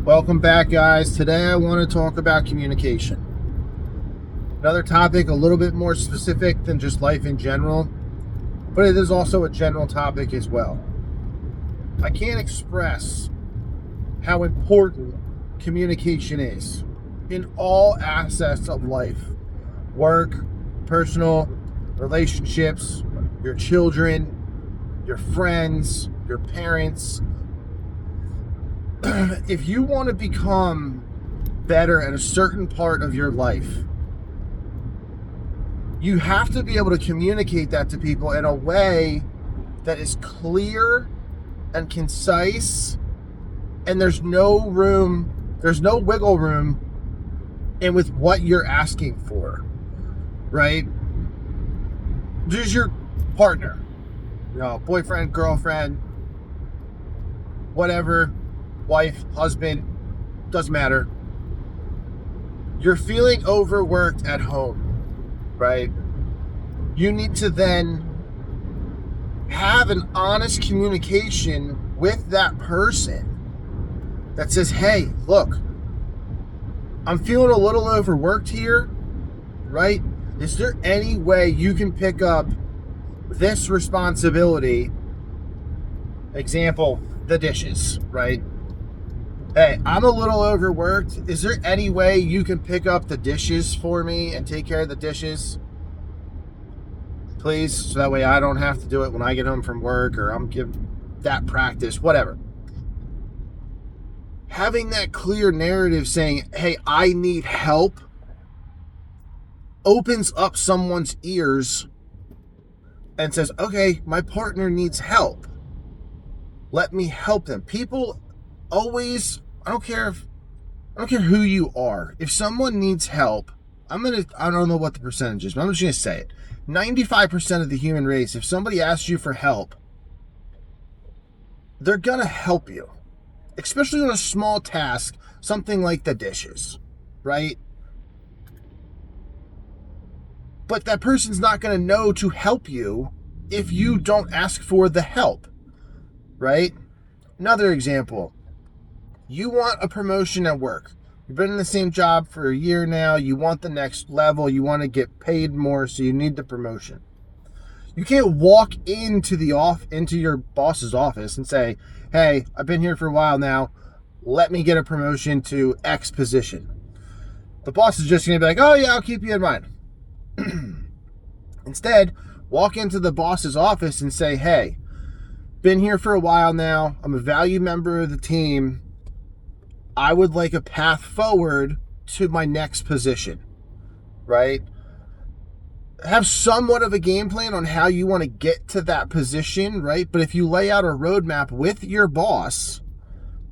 Welcome back, guys. Today I want to talk about communication. Another topic a little bit more specific than just life in general, but it is also a general topic as well. I can't express how important communication is in all aspects of life: work, personal, relationships, your children, your friends, your parents. If you want to become better at a certain part of your life, you have to be able to communicate that to people in a way that is clear and concise, and there's no wiggle room in with what you're asking for, right? There's your partner, boyfriend, girlfriend, whatever, wife, husband, doesn't matter. You're feeling overworked at home, right? You need to then have an honest communication with that person that says, hey, look, I'm feeling a little overworked here, right? Is there any way you can pick up this responsibility? Example, the dishes, right? Hey, I'm a little overworked. Is there any way you can pick up the dishes for me and take care of the dishes? Please, so that way I don't have to do it when I get home from work, or I'm giving that practice, whatever. Having that clear narrative saying, hey, I need help, opens up someone's ears and says, okay, my partner needs help. Let me help them. People always, I don't care who you are. If someone needs help, I don't know what the percentage is, but I'm just going to say it. 95% of the human race, if somebody asks you for help, they're going to help you. Especially on a small task, something like the dishes, right? But that person's not going to know to help you if you don't ask for the help, right? Another example. You want a promotion at work. You've been in the same job for a year now. You want the next level. You want to get paid more, so you need the promotion. You can't walk into your boss's office and say, hey, I've been here for a while now. Let me get a promotion to X position. The boss is just going to be like, oh yeah, I'll keep you in mind. Instead, walk into the boss's office and say, hey, been here for a while now. I'm a valued member of the team. I would like a path forward to my next position, right? Have somewhat of a game plan on how you want to get to that position, right? But if you lay out a roadmap with your boss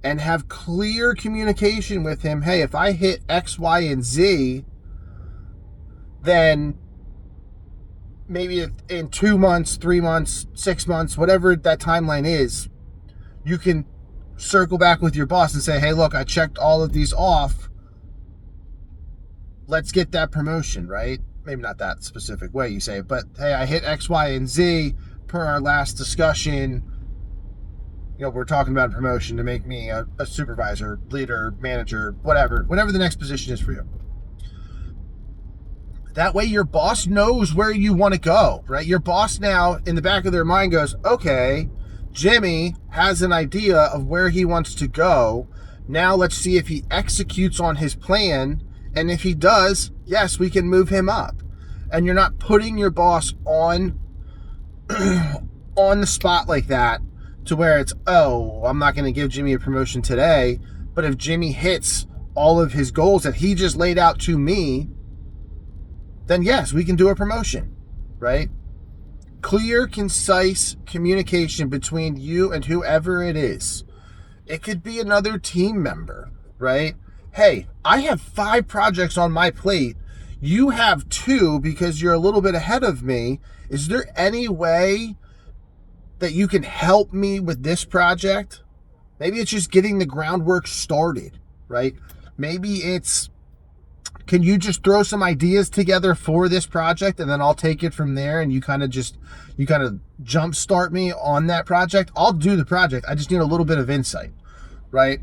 and have clear communication with him, hey, if I hit X, Y, and Z, then maybe in 2 months, 3 months, 6 months, whatever that timeline is, you can circle back with your boss and say, hey, look, I checked all of these off. Let's get that promotion, right? Maybe not that specific way you say it, but hey, I hit X, Y, and Z per our last discussion. We're talking about a promotion to make me a supervisor, leader, manager, whatever the next position is for you. That way your boss knows where you want to go, right? Your boss now in the back of their mind goes, okay, Jimmy has an idea of where he wants to go. Now let's see if he executes on his plan. And if he does, yes, we can move him up. And you're not putting your boss on the spot like that to where it's, oh, I'm not going to give Jimmy a promotion today. But if Jimmy hits all of his goals that he just laid out to me, then yes, we can do a promotion, right? Clear, concise communication between you and whoever it is. It could be another team member, right? Hey, I have 5 projects on my plate. You have 2 because you're a little bit ahead of me. Is there any way that you can help me with this project? Maybe it's just getting the groundwork started, right? Maybe it's, can you just throw some ideas together for this project and then I'll take it from there, and you kind of jumpstart me on that project. I'll do the project. I just need a little bit of insight, right?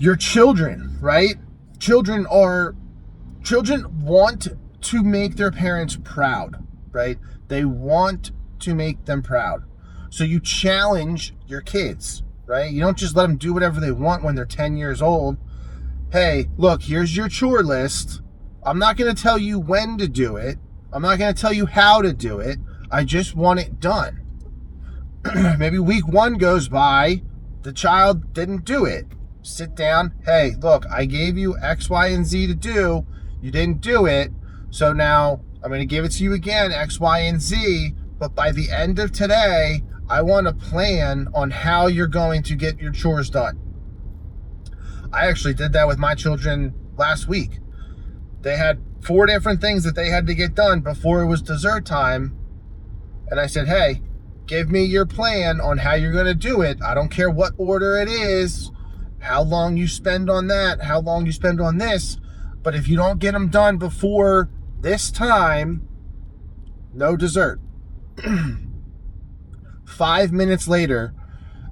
Your children, right? Children want to make their parents proud, right? They want to make them proud. So you challenge your kids, right? You don't just let them do whatever they want when they're 10 years old. Hey, look, here's your chore list. I'm not going to tell you when to do it. I'm not going to tell you how to do it. I just want it done. Maybe week 1 goes by, the child didn't do it. Sit down. Hey, look, I gave you X, Y, and Z to do. You didn't do it. So now I'm going to give it to you again, X, Y, and Z. But by the end of today, I want a plan on how you're going to get your chores done. I actually did that with my children last week. They had 4 different things that they had to get done before it was dessert time. And I said, hey, give me your plan on how you're going to do it. I don't care what order it is, how long you spend on that, how long you spend on this. But if you don't get them done before this time, no dessert. 5 minutes later,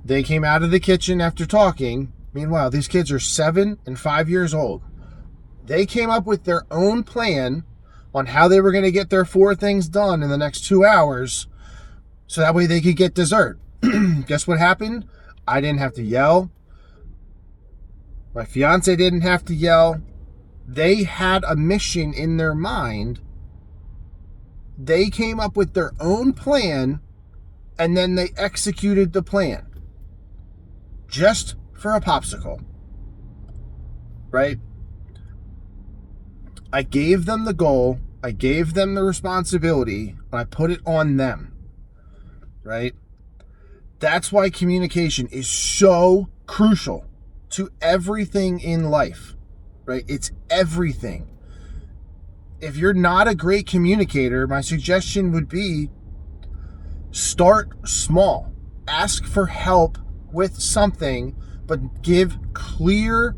they came out of the kitchen after talking. Meanwhile, these kids are 7 and 5 years old. They came up with their own plan on how they were going to get their 4 things done in the next 2 hours so that way they could get dessert. Guess what happened? I didn't have to yell. My fiance didn't have to yell. They had a mission in their mind. They came up with their own plan, and then they executed the plan. Just for a popsicle. Right? I gave them the goal. I gave them the responsibility. And I put it on them. Right? That's why communication is so crucial to everything in life, right? It's everything. If you're not a great communicator, my suggestion would be start small. Ask for help with something, but give clear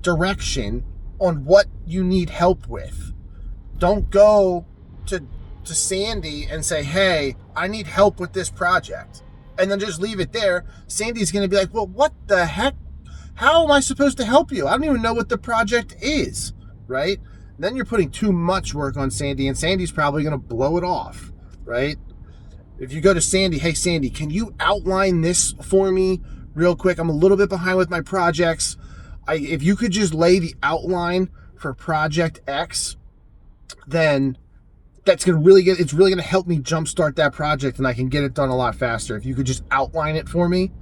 direction on what you need help with. Don't go to Sandy and say, hey, I need help with this project. And then just leave it there. Sandy's going to be like, well, what the heck? How am I supposed to help you? I don't even know what the project is, right? Then you're putting too much work on Sandy, and Sandy's probably going to blow it off, right? If you go to Sandy, hey, Sandy, can you outline this for me real quick? I'm a little bit behind with my projects. If you could just lay the outline for Project X, then it's really going to help me jumpstart that project, and I can get it done a lot faster. If you could just outline it for me.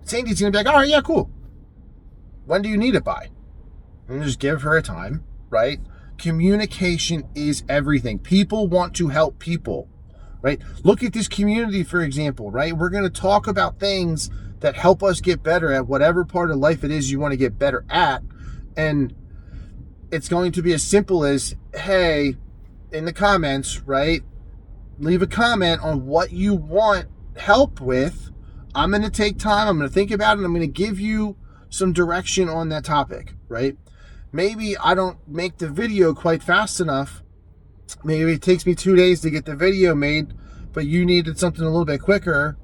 Sandy's going to be like, all right, yeah, cool. When do you need it by? And just give her a time, right? Communication is everything. People want to help people, right? Look at this community, for example, right? We're going to talk about things that help us get better at whatever part of life it is you want to get better at. And it's going to be as simple as, hey, in the comments, right? Leave a comment on what you want help with. I'm going to take time. I'm going to think about it. I'm going to give you some direction on that topic, right? Maybe I don't make the video quite fast enough. Maybe it takes me 2 days to get the video made, but you needed something a little bit quicker.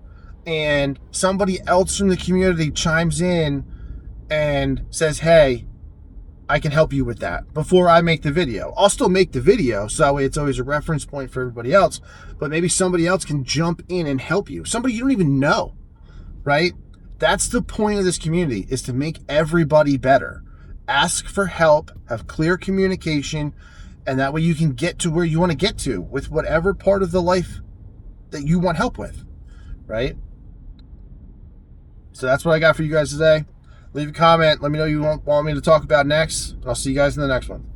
And somebody else from the community chimes in and says, hey, I can help you with that before I make the video. I'll still make the video, so that way it's always a reference point for everybody else, but maybe somebody else can jump in and help you. Somebody you don't even know, right? That's the point of this community, is to make everybody better. Ask for help, have clear communication, and that way you can get to where you want to get to with whatever part of the life that you want help with, right? So that's what I got for you guys today. Leave a comment. Let me know you want me to talk about next. I'll see you guys in the next one.